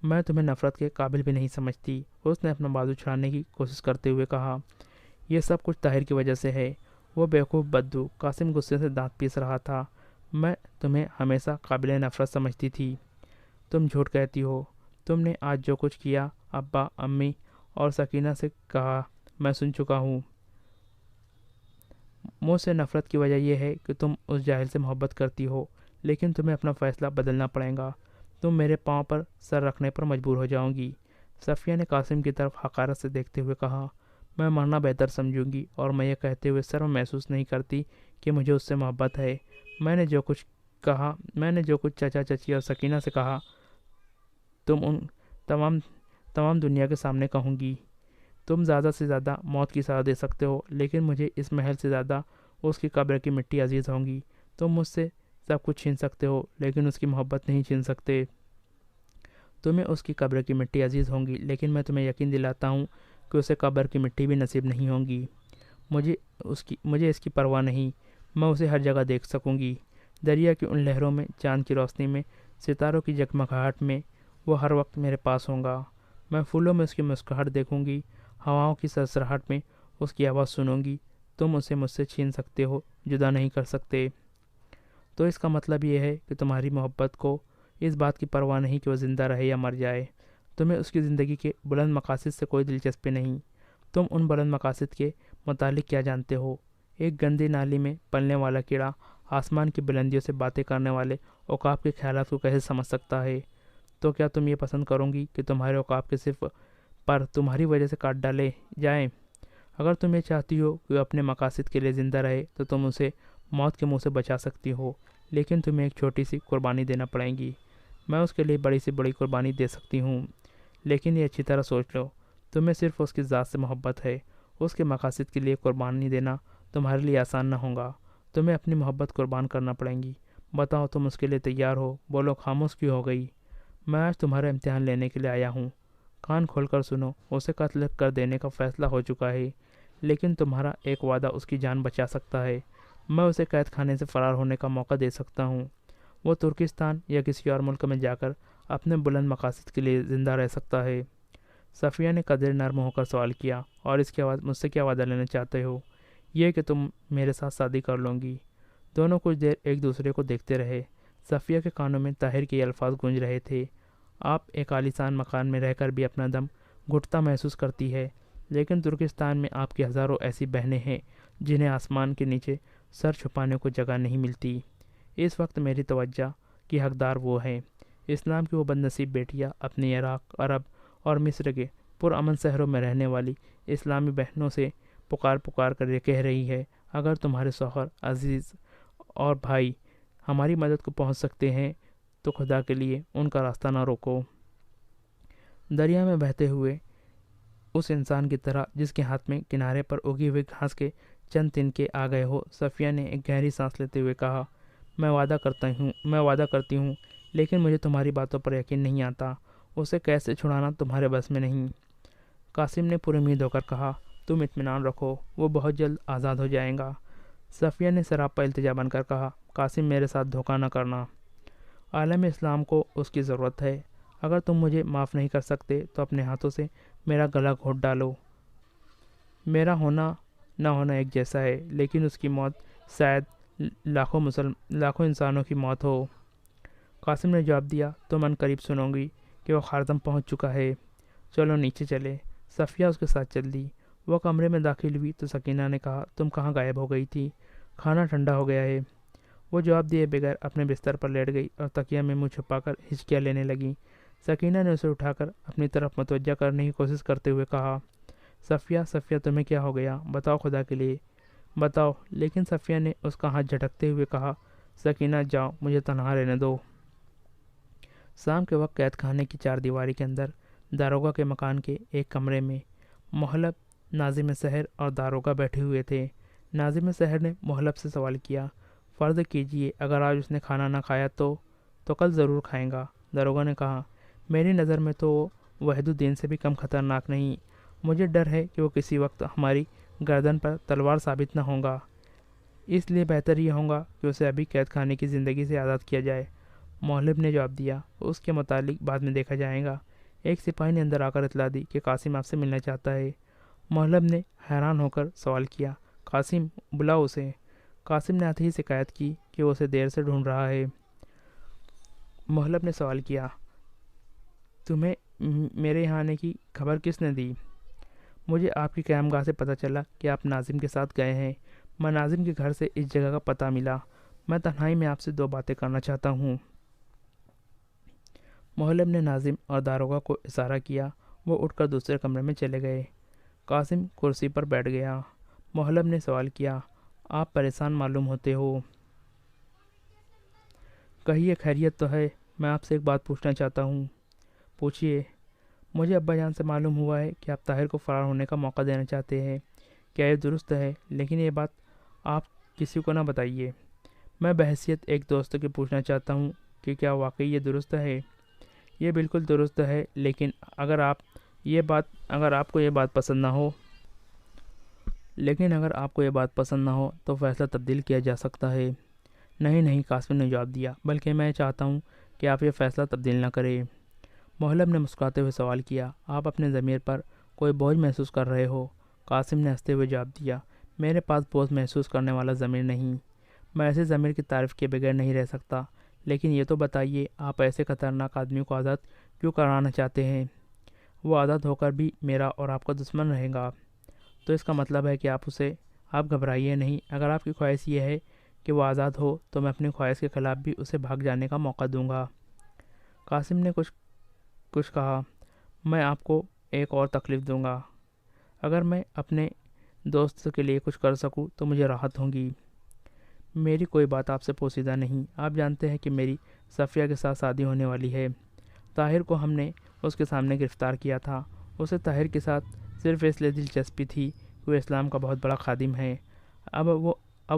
A: میں تمہیں نفرت کے قابل بھی نہیں سمجھتی۔ اس نے اپنا بازو چھڑانے کی کوشش کرتے ہوئے کہا، یہ سب کچھ طاہر کی وجہ سے ہے، وہ بیوقوف بدو۔ قاسم غصے سے دانت پیس رہا تھا۔ میں تمہیں ہمیشہ قابل نفرت سمجھتی تھی۔ تم جھوٹ کہتی ہو۔ تم نے آج جو کچھ کیا ابا، امی اور سکینہ سے کہا، میں سن چکا ہوں۔ مجھ سے نفرت کی وجہ یہ ہے کہ تم اس جاہل سے محبت کرتی ہو، لیکن تمہیں اپنا فیصلہ بدلنا پڑے گا۔ تم میرے پاؤں پر سر رکھنے پر مجبور ہو جاؤ گی۔ صفیہ نے قاسم کی طرف حقارت سے دیکھتے ہوئے کہا، میں مرنا بہتر سمجھوں گی، اور میں یہ کہتے ہوئے شرم محسوس نہیں کرتی کہ مجھے اس سے محبت ہے۔ میں نے جو کچھ چچا چچی اور سکینہ سے کہا تمام دنیا کے سامنے کہوں گی۔ تم زیادہ سے زیادہ موت کی سزا دے سکتے ہو، لیکن مجھے اس محل سے زیادہ اس کی قبر کی مٹی عزیز ہوں گی۔ تم مجھ سے سب کچھ چھین سکتے ہو، لیکن اس کی محبت نہیں چھین سکتے۔ تمہیں اس کی قبر کی مٹی عزیز ہوں گی، لیکن میں تمہیں یقین دلاتا ہوں کہ اسے قبر کی مٹی بھی نصیب نہیں ہوں گی۔ مجھے اس کی پرواہ نہیں، میں اسے ہر جگہ دیکھ سکوں گی۔ دریا کی ان لہروں میں، چاند کی روشنی میں، ستاروں کی جگمگاہٹ میں وہ ہر وقت میرے پاس ہوگا۔ میں پھولوں میں اس کی مسکراہٹ دیکھوں گی، ہواؤں کی سرسراہٹ میں اس کی آواز سنوں گی۔ تم اسے مجھ سے چھین سکتے ہو، جدا نہیں کر سکتے۔ تو اس کا مطلب یہ ہے کہ تمہاری محبت کو اس بات کی پرواہ نہیں کہ وہ زندہ رہے یا مر جائے۔ تمہیں اس کی زندگی کے بلند مقاصد سے کوئی دلچسپی نہیں۔ تم ان بلند مقاصد کے متعلق کیا جانتے ہو؟ ایک گندی نالی میں پلنے والا کیڑا آسمان کی بلندیوں سے باتیں کرنے والے عقاب کے خیالات کو کیسے سمجھ سکتا ہے؟ تو کیا تم یہ پسند کرو گی کہ تمہارے عقاب کے صرف پر تمہاری وجہ سے کاٹ ڈالے جائیں؟ اگر تم یہ چاہتی ہو کہ وہ اپنے مقاصد کے لیے زندہ رہے تو تم اسے موت کے منہ سے بچا سکتی ہو، لیکن تمہیں ایک چھوٹی سی قربانی دینا پڑے گی۔ میں اس کے لیے بڑی سے بڑی قربانی دے سکتی ہوں، لیکن یہ اچھی طرح سوچ لو، تمہیں صرف اس کی ذات سے محبت ہے۔ اس کے مقاصد کے لیے قربانی دینا تمہارے لیے آسان نہ ہوگا۔ تمہیں اپنی محبت قربان کرنا پڑے گی۔ بتاؤ، تم اس کے لیے تیار ہو؟ بولو، خاموش کیوں ہو گئی؟ میں آج تمہارا امتحان لینے کے لیے آیا ہوں۔ کان کھول کر سنو، اسے قتل کر دینے کا فیصلہ ہو چکا ہے، لیکن تمہارا ایک وعدہ اس کی جان بچا سکتا ہے۔ میں اسے قید خانے سے فرار ہونے کا موقع دے سکتا ہوں۔ وہ ترکستان یا کسی اور ملک میں جا کر اپنے بلند مقاصد کے لیے زندہ رہ سکتا ہے۔ صفیہ نے قدر نرم ہو کر سوال کیا، اور اس کے بعد مجھ سے کیا وعدہ لینا چاہتے ہو؟ یہ کہ تم میرے ساتھ شادی کر لوں گی۔ دونوں کچھ دیر ایک دوسرے کو دیکھتے رہے۔ صفیہ کے کانوں میں طاہر کے یہ الفاظ گونج رہے تھے، آپ ایک عالیشان مکان میں رہ کر بھی اپنا دم گھٹتا محسوس کرتی ہے، لیکن ترکستان میں آپ کی ہزاروں ایسی بہنیں ہیں جنہیں آسمان کے نیچے سر چھپانے کو جگہ نہیں ملتی۔ اس وقت میری توجہ کی حقدار وہ ہیں۔ اسلام کی وہ بد نصیب بیٹیاں اپنی عراق، عرب اور مصر کے پرامن شہروں میں رہنے والی اسلامی بہنوں سے پکار کر یہ کہہ رہی ہے، اگر تمہارے شوہر عزیز اور بھائی ہماری مدد کو پہنچ سکتے ہیں تو خدا کے لیے ان کا راستہ نہ روکو۔ دریا میں بہتے ہوئے اس انسان کی طرح جس کے ہاتھ میں کنارے پر اگی ہوئی گھاس کے چند تنکے آ گئے ہو، صفیہ نے ایک گہری سانس لیتے ہوئے کہا، میں وعدہ کرتی ہوں لیکن مجھے تمہاری باتوں پر یقین نہیں آتا۔ اسے کیسے چھڑانا تمہارے بس میں نہیں۔ قاسم نے پر امید ہو کر کہا، تم اطمینان رکھو، وہ بہت جلد آزاد ہو جائیں گا۔ صفیہ نے سراپا التجا بن کر کہا، قاسم میرے ساتھ دھوکہ نہ کرنا۔ عالم اسلام کو اس کی ضرورت ہے۔ اگر تم مجھے معاف نہیں کر سکتے تو اپنے ہاتھوں سے میرا گلا گھونٹ ڈالو۔ میرا ہونا نہ ہونا ایک جیسا ہے، لیکن اس کی موت شاید لاکھوں انسانوں کی موت ہو۔ قاسم نے جواب دیا، تم ان قریب سنو گی کہ وہ خاردم پہنچ چکا ہے، چلو نیچے چلے۔ صفیہ اس کے ساتھ چل دی۔ وہ کمرے میں داخل ہوئی تو سکینہ نے کہا، تم کہاں غائب ہو گئی تھی؟ کھانا ٹھنڈا ہو گیا ہے۔ وہ جواب دیے بغیر اپنے بستر پر لیٹ گئی اور تکیہ میں منہ چھپا کر ہچکیاں لینے لگی۔ سکینہ نے اسے اٹھا کر اپنی طرف متوجہ کرنے کی کوشش کرتے ہوئے کہا، صفیہ تمہیں کیا ہو گیا؟ بتاؤ، خدا کے لیے بتاؤ۔ لیکن صفیہ نے اس کا ہاتھ جھٹکتے ہوئے کہا، سکینہ جاؤ، مجھے تنہا رہنے دو۔ شام کے وقت قید خانے کی چار دیواری کے اندر داروغہ کے مکان کے ایک کمرے میں محلب، ناظم سحر اور داروغہ بیٹھے ہوئے تھے۔ ناظم سحر نے محلب سے سوال کیا، فرض کیجئے اگر آج اس نے کھانا نہ کھایا تو کل ضرور کھائیں گا۔ داروغہ نے کہا، میری نظر میں تو وہ وحید الدین سے بھی کم خطرناک نہیں۔ مجھے ڈر ہے کہ وہ کسی وقت ہماری گردن پر تلوار ثابت نہ ہوگا، اس لیے بہتر یہ ہوگا کہ اسے ابھی قید خانے کی زندگی سے آزاد کیا جائے۔ محلب نے جواب دیا، اس کے متعلق بعد میں دیکھا جائے گا۔ ایک سپاہی نے اندر آ کر اطلاع دی کہ قاسم آپ سے ملنا چاہتا ہے۔ محلب نے حیران ہو کر سوال کیا، قاسم؟ بلاؤ اسے۔ قاسم نے آتے ہی شکایت کی کہ وہ اسے دیر سے ڈھونڈ رہا ہے۔ محلب نے سوال کیا، تمہیں میرے یہاں آنے کی خبر کس نے دی؟ مجھے آپ کی قیام گاہ سے پتہ چلا کہ آپ ناظم کے ساتھ گئے ہیں۔ میں ناظم کے گھر سے اس جگہ کا پتہ ملا۔ میں تنہائی میں آپ سے دو باتیں کرنا چاہتا ہوں۔ محلب نے ناظم اور داروغہ کو اشارہ کیا۔ وہ اٹھ کر دوسرے کمرے میں چلے گئے۔ قاسم کرسی پر بیٹھ گیا۔ محلب نے سوال کیا، آپ پریشان معلوم ہوتے ہو۔ کہیے، خیریت تو ہے؟ میں آپ سے ایک بات پوچھنا چاہتا ہوں۔ پوچھیے۔ مجھے ابا جان سے معلوم ہوا ہے کہ آپ طاہر کو فرار ہونے کا موقع دینا چاہتے ہیں۔ کیا یہ درست ہے؟ لیکن یہ بات آپ کسی کو نہ بتائیے۔ میں بحیثیت ایک دوست کے پوچھنا چاہتا ہوں کہ کیا واقعی یہ درست ہے؟ یہ بالکل درست ہے، لیکن اگر آپ کو یہ بات پسند نہ ہو تو فیصلہ تبدیل کیا جا سکتا ہے۔ نہیں، قاسم نے جواب دیا، بلکہ میں چاہتا ہوں کہ آپ یہ فیصلہ تبدیل نہ کریں۔ محلب نے مسکراتے ہوئے سوال کیا، آپ اپنے ضمیر پر کوئی بوجھ محسوس کر رہے ہو؟ قاسم نے ہنستے ہوئے جواب دیا، میرے پاس بوجھ محسوس کرنے والا ضمیر نہیں۔ میں ایسے ضمیر کی تعریف کے بغیر نہیں رہ سکتا۔ لیکن یہ تو بتائیے، آپ ایسے خطرناک آدمی کو آزاد کیوں کرانا چاہتے ہیں؟ وہ آزاد ہو کر بھی میرا اور آپ کا دشمن رہے گا۔ تو اس کا مطلب ہے کہ آپ گھبرائیے نہیں۔ اگر آپ کی خواہش یہ ہے کہ وہ آزاد ہو تو میں اپنی خواہش کے خلاف بھی اسے بھاگ جانے کا موقع دوں گا۔ قاسم نے کچھ کہا، میں آپ کو ایک اور تکلیف دوں گا۔ اگر میں اپنے دوست کے لیے کچھ کر سکوں تو مجھے راحت ہوگی۔ میری کوئی بات آپ سے پوشیدہ نہیں۔ آپ جانتے ہیں کہ میری صفیہ کے ساتھ شادی ہونے والی ہے۔ طاہر کو ہم نے اس کے سامنے گرفتار کیا تھا۔ اسے طاہر کے ساتھ صرف اس لیے دلچسپی تھی کہ وہ اسلام کا بہت بڑا خادم ہے۔ اب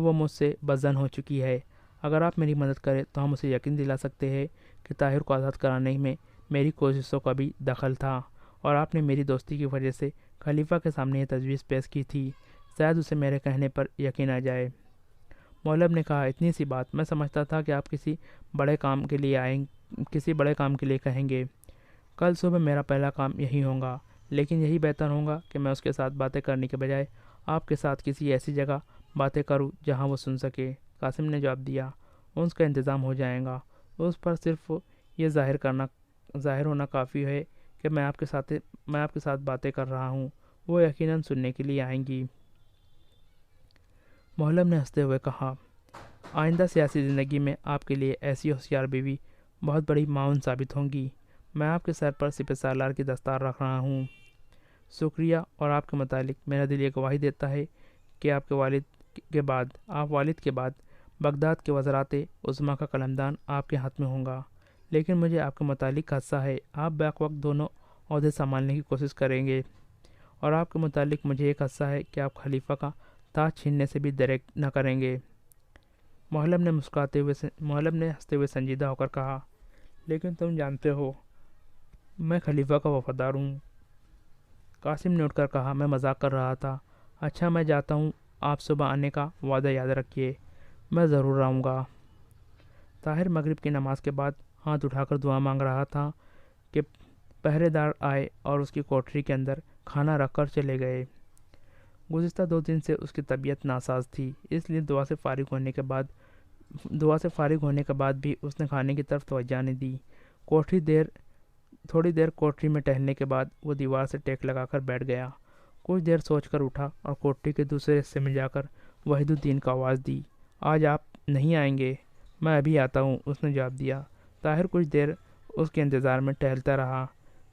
A: وہ مجھ سے بدظن ہو چکی ہے۔ اگر آپ میری مدد کریں تو ہم اسے یقین دلا سکتے ہیں کہ طاہر کو آزاد کرانے میں میری کوششوں کا بھی دخل تھا، اور آپ نے میری دوستی کی وجہ سے خلیفہ کے سامنے یہ تجویز پیش کی تھی۔ شاید اسے میرے کہنے پر یقین آ جائے۔ محلب نے کہا، اتنی سی بات؟ میں سمجھتا تھا کہ آپ کسی بڑے کام کے لیے کہیں گے۔ کل صبح میرا پہلا کام یہی ہوگا، لیکن یہی بہتر ہوگا کہ میں اس کے ساتھ باتیں کرنے کے بجائے آپ کے ساتھ کسی ایسی جگہ باتیں کروں جہاں وہ سن سکے۔ قاسم نے جواب دیا، اس کا انتظام ہو جائے گا۔ اس پر صرف یہ ظاہر ہونا کافی ہے کہ میں آپ کے ساتھ باتیں کر رہا ہوں۔ وہ یقیناً سننے کے لیے آئیں گی۔ محلب نے ہنستے ہوئے کہا، آئندہ سیاسی زندگی میں آپ کے لیے ایسی ہوشیار بیوی بہت بڑی معاون ثابت ہوں گی۔ میں آپ کے سر پر سپہ سالار کی دستار رکھ رہا ہوں۔ شکریہ، اور آپ کے متعلق میرا دل یہ گواہی دیتا ہے کہ آپ والد کے بعد بغداد کے وزرات عظمیٰ کا قلمدان آپ کے ہاتھ میں ہوں گا۔ لیکن مجھے آپ کے متعلق خدشہ ہے، آپ بیک وقت دونوں عہدے سنبھالنے کی کوشش کریں گے، اور آپ کے متعلق مجھے یہ خدشہ ہے کہ آپ خلیفہ کا تاج چھیننے سے بھی دریغ نہ کریں گے۔ محلب نے ہنستے ہوئے سنجیدہ ہو کر کہا، لیکن تم جانتے ہو میں خلیفہ کا وفادار ہوں۔ قاسم نے اٹھ کر کہا، میں مذاق کر رہا تھا۔ اچھا میں جاتا ہوں، آپ صبح آنے کا وعدہ یاد رکھیے، میں ضرور آؤں گا۔ طاہر مغرب کی نماز کے بعد ہاتھ اٹھا کر دعا مانگ رہا تھا کہ پہرے دار آئے اور اس کی کوٹری کے اندر کھانا رکھ کر چلے گئے۔ گزشتہ 2 دن سے اس کی طبیعت ناساز تھی، اس لیے دعا سے فارغ ہونے کے بعد بھی اس نے کھانے کی طرف توجہ نہیں دی۔ تھوڑی دیر کوٹری میں ٹہلنے کے بعد وہ دیوار سے ٹیک لگا کر بیٹھ گیا۔ کچھ دیر سوچ کر اٹھا اور کوٹری کے دوسرے حصے میں جا کر وحید الدین کو آواز دی، آج آپ نہیں آئیں گے؟ میں ابھی آتا ہوں، اس نے جواب دیا۔ طاہر کچھ دیر اس کے انتظار میں ٹہلتا رہا،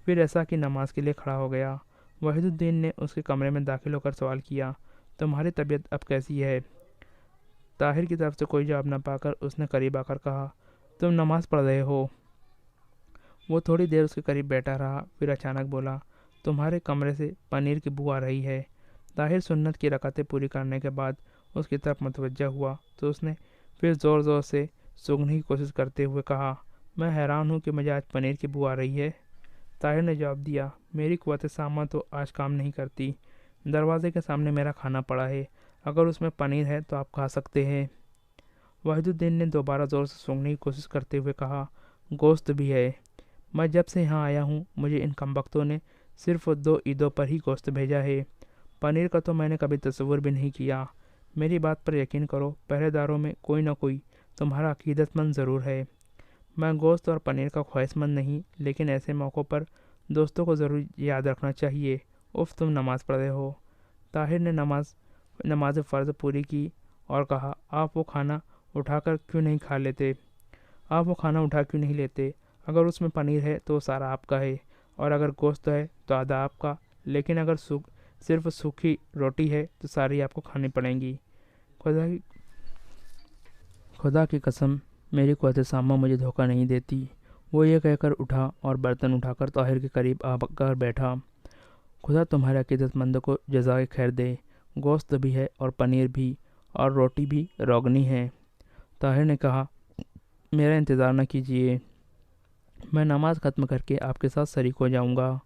A: پھر ایسا کہ نماز کے لیے کھڑا ہو گیا۔ وحید الدین نے اس کے کمرے میں داخل ہو کر سوال کیا، تمہاری طبیعت اب کیسی ہے؟ طاہر کی طرف سے کوئی جواب نہ پا کر اس نے قریب آ کر کہا، تم نماز پڑھ رہے ہو؟ وہ تھوڑی دیر اس کے قریب بیٹھا رہا، پھر اچانک بولا، تمہارے کمرے سے پنیر کی بو آ رہی ہے۔ طاہر سنت کی رکعتیں پوری کرنے کے بعد اس کی طرف متوجہ ہوا تو اس نے پھر زور زور سے سونگھنے کی کوشش کرتے ہوئے کہا، میں حیران ہوں کہ مجھے آج پنیر کی بو آ رہی ہے۔ طاہر نے جواب دیا، میری قوت سامہ تو آج کام نہیں کرتی، دروازے کے سامنے میرا کھانا پڑا ہے، اگر اس میں پنیر ہے تو آپ کھا سکتے ہیں۔ وحید الدین نے دوبارہ زور سے سونگھنے کی کوشش کرتے ہوئے کہا، گوشت بھی ہے، میں جب سے یہاں آیا ہوں مجھے ان کمبختوں نے صرف 2 عیدوں پر ہی گوشت بھیجا ہے، پنیر کا تو میں نے کبھی تصور بھی نہیں کیا۔ میری بات پر یقین کرو، پہرے داروں میں کوئی نہ کوئی تمہارا عقیدت مند ضرور ہے۔ میں گوشت اور پنیر کا خواہش مند نہیں، لیکن ایسے موقعوں پر دوستوں کو ضرور یاد رکھنا چاہیے۔ تم نماز پڑھ رہے ہو۔ طاہر نے نماز فرض پوری کی اور کہا، آپ وہ کھانا اٹھا کیوں نہیں لیتے؟ اگر اس میں پنیر ہے تو وہ سارا آپ کا ہے، اور اگر گوشت ہے تو آدھا آپ کا، لیکن اگر صرف سوکھی روٹی ہے تو ساری آپ کو کھانی پڑیں گی۔ خدا کی قسم، میری قوت سامہ مجھے دھوکہ نہیں دیتی۔ وہ یہ کہہ کر اٹھا اور برتن اٹھا کر طاہر کے قریب آ کر بیٹھا۔ خدا تمہارے عقیدت مندوں کو جزائے خیر دے، گوشت بھی ہے اور پنیر بھی، اور روٹی بھی روغنی ہے۔ طاہر نے کہا، میرا انتظار نہ کیجیے، میں نماز ختم کر کے آپ کے ساتھ شریک ہو جاؤں گا۔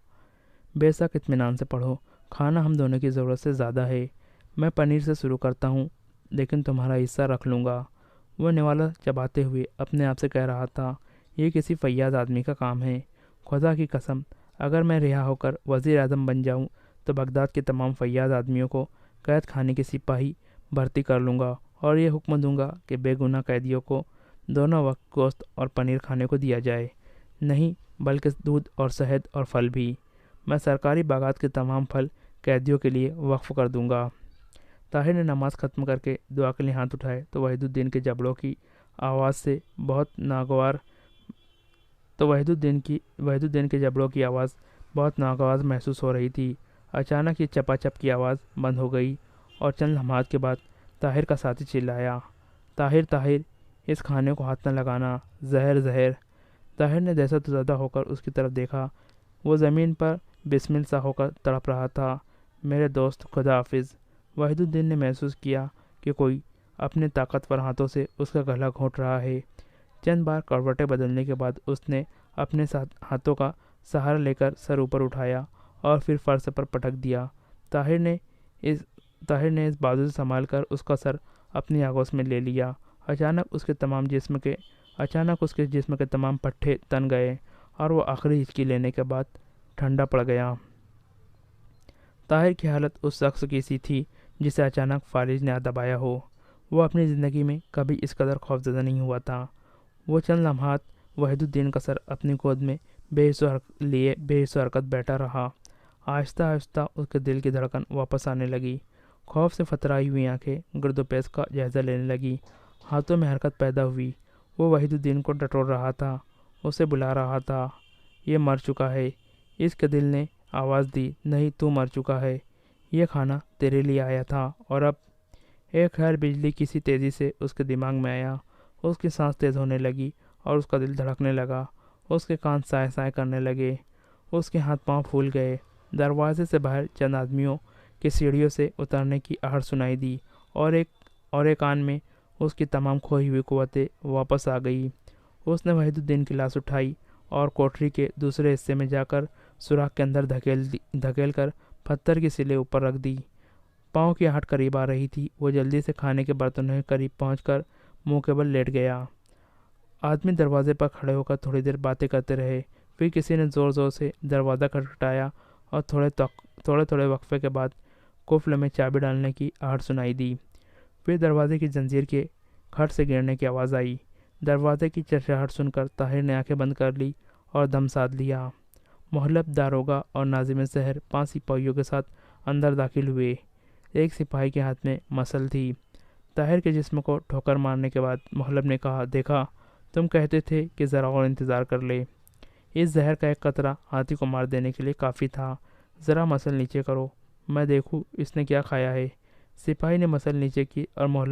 A: بے شک اطمینان سے پڑھو، کھانا ہم دونوں کی ضرورت سے زیادہ ہے۔ میں پنیر سے شروع کرتا ہوں، لیکن تمہارا حصہ رکھ لوں گا۔ وہ نوالا چباتے ہوئے اپنے آپ سے کہہ رہا تھا، یہ کسی فیاض آدمی کا کام ہے۔ خدا کی قسم، اگر میں رہا ہو کر وزیر اعظم بن جاؤں تو بغداد کے تمام فیاض آدمیوں کو قید خانے کی سپاہی بھرتی کر لوں گا اور یہ حکم دوں گا کہ بے گناہ قیدیوں کو دونوں وقت گوشت اور پنیر کھانے کو دیا جائے، نہیں بلکہ دودھ اور شہد اور پھل بھی۔ میں سرکاری باغات کے تمام پھل قیدیوں کے لیے وقف کر دوں گا۔ طاہر نے نماز ختم کر کے دعا کے لیے ہاتھ اٹھائے تو وحید الدین کے جبڑوں کی آواز بہت ناگوار محسوس ہو رہی تھی۔ اچانک یہ چپا چپ کی آواز بند ہو گئی اور چند لمحات کے بعد طاہر کا ساتھی چلایا، طاہر طاہر، اس کھانے کو ہاتھ نہ لگانا، زہر زہر۔ طاہر نے دہشت زدہ ہو کر اس کی طرف دیکھا، وہ زمین پر بسمل سا ہو کر تڑپ رہا تھا۔ میرے دوست، خدا حافظ۔ وحید الدین نے محسوس کیا کہ کوئی اپنے طاقتور ہاتھوں سے اس کا گلا گھونٹ رہا ہے۔ چند بار کروٹیں بدلنے کے بعد اس نے اپنے ہاتھوں کا سہارا لے کر سر اوپر اٹھایا اور پھر فرش پر پٹک دیا۔ طاہر نے اس بازو سے سنبھال کر اس کا سر اپنی آگوش میں لے لیا۔ اچانک اس کے جسم کے تمام پٹھے تن گئے اور وہ آخری ہچکی لینے کے بعد ٹھنڈا پڑ گیا۔ طاہر کی حالت اس شخص کی سی تھی جسے اچانک فالج نے دبایا ہو۔ وہ اپنی زندگی میں کبھی اس قدر خوفزدہ نہیں ہوا تھا۔ وہ چند لمحات وحید الدین کا سر اپنی گود میں بے حس حرکت بیٹھا رہا۔ آہستہ آہستہ اس کے دل کی دھڑکن واپس آنے لگی، خوف سے فترائی ہوئی آنکھیں گرد و پیش کا جائزہ لینے لگی، ہاتھوں میں حرکت پیدا ہوئی۔ وہ وحید الدین کو ٹٹول رہا تھا، اسے بلا رہا تھا۔ یہ مر چکا ہے، اس کے دل نے آواز دی، نہیں تو مر چکا ہے، یہ کھانا تیرے لیے آیا تھا۔ اور اب ایک خیال بجلی کسی تیزی سے اس کے دماغ میں آیا۔ اس کی سانس تیز ہونے لگی اور اس کا دل دھڑکنے لگا۔ اس کے کان سائے سائے کرنے لگے، اس کے ہاتھ پاؤں پھول گئے۔ دروازے سے باہر چند آدمیوں کی سیڑھیوں سے اترنے کی آہٹ سنائی دی اور ایک آن میں اس کی تمام کھوئی ہوئی قوتیں واپس آ گئی۔ اس نے وحید الدین کی لاش اٹھائی اور کوٹری کے دوسرے حصے میں جا کر سوراخ کے اندر دھکیل کر پتھر کی سلیں اوپر رکھ دی۔ پاؤں کی آہٹ قریب آ رہی تھی۔ وہ جلدی سے کھانے کے برتنوں کے قریب پہنچ کر منہ کے بل لیٹ گیا۔ آدمی دروازے پر کھڑے ہو کر تھوڑی دیر باتیں کرتے رہے۔ پھر کسی نے زور زور سے دروازہ کھٹکھٹایا اور تھوڑے وقفے کے بعد قفل میں چابی ڈالنے کی آہٹ سنائی دی۔ پھر دروازے کی زنجیر کے کھٹ سے گرنے کی آواز آئی۔ دروازے کی چرچراہٹ سن کر طاہر نے آنکھیں بند کر لی اور دم ساتھ لیا۔ محلب، داروغہ اور ناظم شہر 5 سپاہیوں کے ساتھ اندر داخل ہوئے۔ ایک سپاہی کے ہاتھ میں مسل تھی۔ طاہر کے جسم کو ٹھوکر مارنے کے بعد محلب نے کہا، دیکھا، تم کہتے تھے کہ ذرا اور انتظار کر لے۔ اس زہر کا ایک قطرہ ہاتھی کو مار دینے کے لیے کافی تھا۔ ذرا مسل نیچے کرو، میں دیکھوں اس نے کیا کھایا ہے۔ سپاہی نے مسل نیچے کی اور محلب